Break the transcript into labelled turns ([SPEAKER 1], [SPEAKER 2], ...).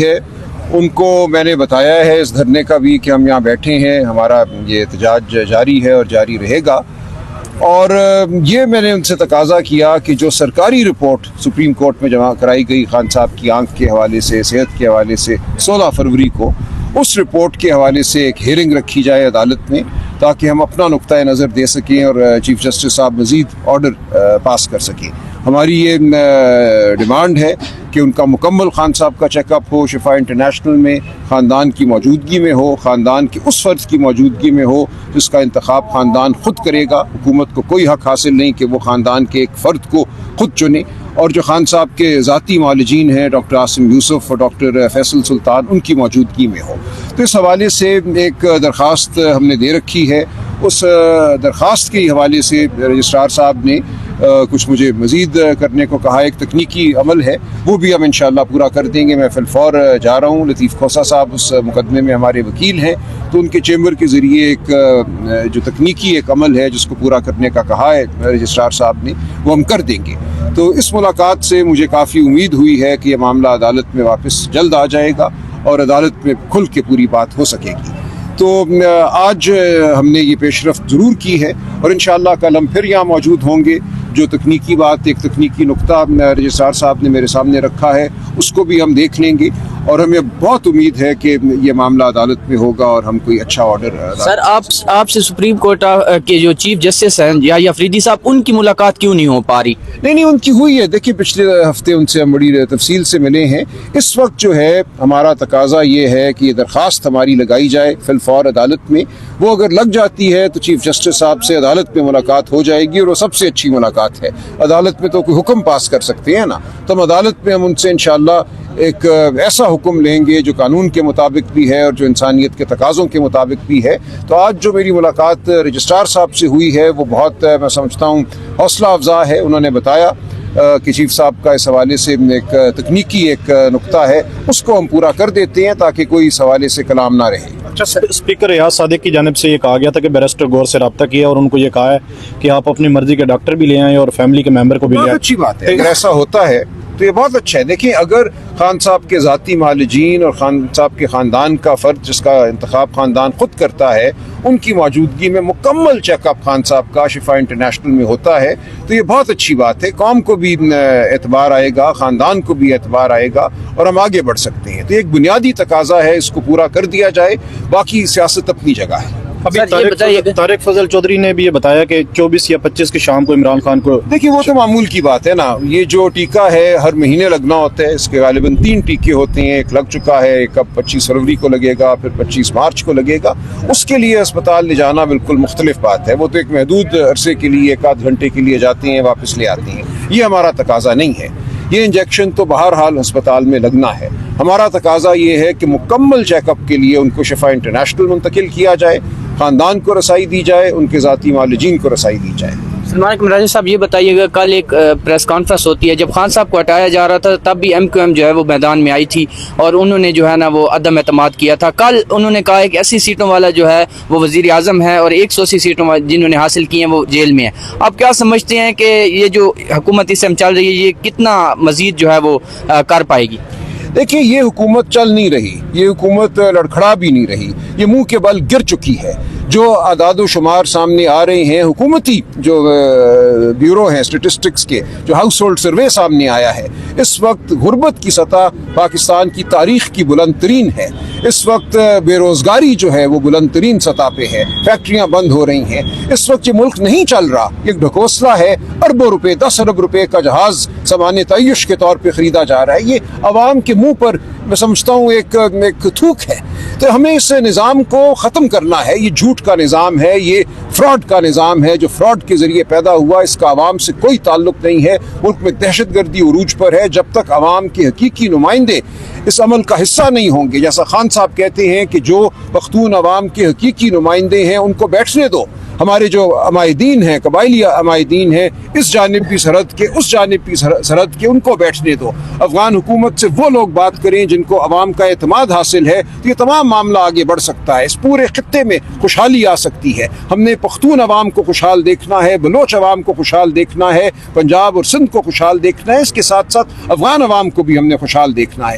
[SPEAKER 1] ہے ان کو میں نے بتایا ہے اس دھرنے کا بھی کہ ہم یہاں بیٹھے ہیں، ہمارا یہ احتجاج جاری ہے اور جاری رہے گا، اور یہ میں نے ان سے تقاضا کیا کہ جو سرکاری رپورٹ سپریم کورٹ میں جمع کرائی گئی خان صاحب کی آنکھ کے حوالے سے، صحت کے حوالے سے 16 فروری کو، اس رپورٹ کے حوالے سے ایک ہیئرنگ رکھی جائے عدالت میں تاکہ ہم اپنا نقطۂ نظر دے سکیں اور چیف جسٹس صاحب مزید آرڈر پاس کر سکیں۔ ہماری یہ ڈیمانڈ ہے کہ ان کا مکمل خان صاحب کا چیک اپ ہو، شفا انٹرنیشنل میں خاندان کی موجودگی میں ہو، خاندان کے اس فرد کی موجودگی میں ہو جس کا انتخاب خاندان خود کرے گا۔ حکومت کو کوئی حق حاصل نہیں کہ وہ خاندان کے ایک فرد کو خود چنے، اور جو خان صاحب کے ذاتی معالجین ہیں ڈاکٹر عاصم یوسف اور ڈاکٹر فیصل سلطان، ان کی موجودگی میں ہو۔ تو اس حوالے سے ایک درخواست ہم نے دے رکھی ہے، اس درخواست کے حوالے سے رجسٹرار صاحب نے کچھ مجھے مزید کرنے کو کہا، ایک تکنیکی عمل ہے وہ بھی ہم انشاءاللہ پورا کر دیں گے۔ میں فی الفور جا رہا ہوں، لطیف کھوسہ صاحب اس مقدمے میں ہمارے وکیل ہیں، تو ان کے چیمبر کے ذریعے ایک جو تکنیکی ایک عمل ہے جس کو پورا کرنے کا کہا ہے رجسٹرار صاحب نے، وہ ہم کر دیں گے۔ تو اس ملاقات سے مجھے کافی امید ہوئی ہے کہ یہ معاملہ عدالت میں واپس جلد آ جائے گا اور عدالت میں کھل کے پوری بات ہو سکے گی۔ تو آج ہم نے یہ پیش رفت ضرور کی ہے، اور انشاءاللہ کل ہم پھر یہاں موجود ہوں گے۔ جو تکنیکی بات، ایک تکنیکی نقطہ رجسٹرار صاحب نے میرے سامنے رکھا ہے، اس کو بھی ہم دیکھ لیں گے، اور ہمیں بہت امید ہے کہ یہ معاملہ عدالت میں ہوگا اور ہم کوئی اچھا آرڈر۔
[SPEAKER 2] سر آپ سے سپریم کورٹ کے جو چیف جسٹس ہیں یا فریدی صاحب، ان کی ملاقات کیوں نہیں ہو پا رہی؟
[SPEAKER 1] نہیں، ان کی ہوئی ہے۔ دیکھیے پچھلے ہفتے ان سے ہم بڑی تفصیل سے ملے ہیں۔ اس وقت جو ہے ہمارا تقاضا یہ ہے کہ یہ درخواست ہماری لگائی جائے فی الفور عدالت میں، وہ اگر لگ جاتی ہے تو چیف جسٹس صاحب سے عدالت میں ملاقات ہو جائے گی، اور وہ سب سے اچھی ملاقات ہے۔ عدالت میں تو کوئی حکم پاس کر سکتے ہیں نا، تو ہم عدالت میں ہم ان سے انشاءاللہ ایک ایسا حکم لیں گے جو قانون کے مطابق بھی ہے اور جو انسانیت کے تقاضوں کے مطابق بھی ہے۔ تو آج جو میری ملاقات رجسٹرار صاحب سے ہوئی ہے وہ بہت میں سمجھتا ہوں حوصلہ افزا ہے۔ انہوں نے بتایا کہ چیف صاحب کا اس حوالے سے ایک تکنیکی ایک نقطہ ہے، اس کو ہم پورا کر دیتے ہیں تاکہ کوئی اس حوالے سے کلام نہ رہے۔
[SPEAKER 3] اچھا، اسپیکر ریاض صادق کی جانب سے یہ کہا گیا تھا کہ بیرسٹر گور سے رابطہ کیا اور ان کو یہ کہا ہے کہ آپ اپنی مرضی کے ڈاکٹر بھی لے آئیں اور فیملی کے ممبر کو بھی لے آئیں۔
[SPEAKER 1] بہت اچھی بات ہے، اگر ایسا ہوتا ہے تو یہ بہت اچھا ہے۔ دیکھیں، اگر خان صاحب کے ذاتی معالجین اور خان صاحب کے خاندان کا فرد جس کا انتخاب خاندان خود کرتا ہے، ان کی موجودگی میں مکمل چیک اپ خان صاحب کا شفا انٹرنیشنل میں ہوتا ہے، تو یہ بہت اچھی بات ہے۔ قوم کو بھی اعتبار آئے گا، خاندان کو بھی اعتبار آئے گا، اور ہم آگے بڑھ سکتے ہیں۔ تو ایک بنیادی تقاضا ہے، اس کو پورا کر دیا جائے، باقی سیاست اپنی جگہ ہے۔
[SPEAKER 3] ابھی طارق فضل چودھری نے بھی یہ بتایا کہ 24 یا 25 کی شام کو عمران خان کو،
[SPEAKER 1] دیکھیے وہ تو معمول کی بات ہے نا، یہ جو ٹیکہ ہے ہر مہینے لگنا ہوتا ہے، اس کے غالباً 3 ٹیکے ہوتے ہیں، ایک لگ چکا ہے، ایک اب 25 فروری کو لگے گا، پھر 25 مارچ کو لگے گا۔ اس کے لیے اسپتال لے جانا بالکل مختلف بات ہے، وہ تو ایک محدود عرصے کے لیے 1 آدھ گھنٹے کے لیے جاتے ہیں، واپس لے آتے ہیں۔ یہ ہمارا تقاضا نہیں ہے، یہ انجیکشن تو بہرحال ہسپتال میں لگنا ہے۔ ہمارا تقاضا یہ ہے کہ مکمل چیک اپ کے لیے ان کو شفا انٹرنیشنل منتقل کیا جائے، خاندان کو رسائی دی جائے، ان کے ذاتی معالجین کو رسائی دی جائے۔
[SPEAKER 2] سلمان اکرم راجہ صاحب، یہ بتائیے گا، کل ایک پریس کانفرنس ہوتی ہے، جب خان صاحب کو ہٹایا جا رہا تھا تب بھی ایم کیو ایم جو ہے وہ میدان میں آئی تھی اور انہوں نے جو ہے نا وہ عدم اعتماد کیا تھا۔ کل انہوں نے کہا ہے کہ 80 سیٹوں والا جو ہے وہ وزیر اعظم ہے اور 180 سیٹوں جنہوں نے حاصل کی ہیں وہ جیل میں ہیں۔ آپ کیا سمجھتے ہیں کہ یہ جو حکومت اس سے چل رہی ہے، یہ کتنا مزید جو ہے وہ کر پائے گی؟
[SPEAKER 1] دیکھیں، یہ حکومت چل نہیں رہی، یہ حکومت لڑکھڑا بھی نہیں رہی، یہ منہ کے بل گر چکی ہے۔ جو اعداد و شمار سامنے آ رہے ہیں، حکومتی جو بیورو ہیں اسٹیٹسٹکس کے، جو ہاؤس ہولڈ سروے سامنے آیا ہے، اس وقت غربت کی سطح پاکستان کی تاریخ کی بلند ترین ہے۔ اس وقت بے روزگاری جو ہے وہ بلند ترین سطح پہ ہے، فیکٹریاں بند ہو رہی ہیں۔ اس وقت یہ ملک نہیں چل رہا، ایک ڈھکوسلا ہے، اربوں روپے 10 ارب روپے کا جہاز سامان تعیش کے طور پہ خریدا جا رہا ہے۔ یہ عوام کے منہ پر میں سمجھتا ہوں ایک تھوک ہے۔ تو ہمیں اس نظام کو ختم کرنا ہے۔ یہ جھوٹ کا نظام ہے، یہ فراڈ کا نظام ہے جو فراڈ کے ذریعے پیدا ہوا، اس کا عوام سے کوئی تعلق نہیں ہے۔ ملک میں دہشت گردی عروج پر ہے۔ جب تک عوام کے حقیقی نمائندے اس عمل کا حصہ نہیں ہوں گے، جیسا خان صاحب کہتے ہیں کہ جو پختون عوام کے حقیقی نمائندے ہیں ان کو بیٹھنے دو، ہمارے جو عمائدین ہیں، قبائلی عمائدین ہیں، اس جانب بھی سرحد کے اس جانب بھی سرحد کے، ان کو بیٹھنے دو۔ افغان حکومت سے وہ لوگ بات کریں جن کو عوام کا اعتماد حاصل ہے، تو یہ تمام معاملہ آگے بڑھ سکتا ہے، اس پورے خطے میں خوشحالی آ سکتی ہے۔ ہم نے پختون عوام کو خوشحال دیکھنا ہے، بلوچ عوام کو خوشحال دیکھنا ہے، پنجاب اور سندھ کو خوشحال دیکھنا ہے، اس کے ساتھ ساتھ افغان عوام کو بھی ہم نے خوشحال دیکھنا ہے۔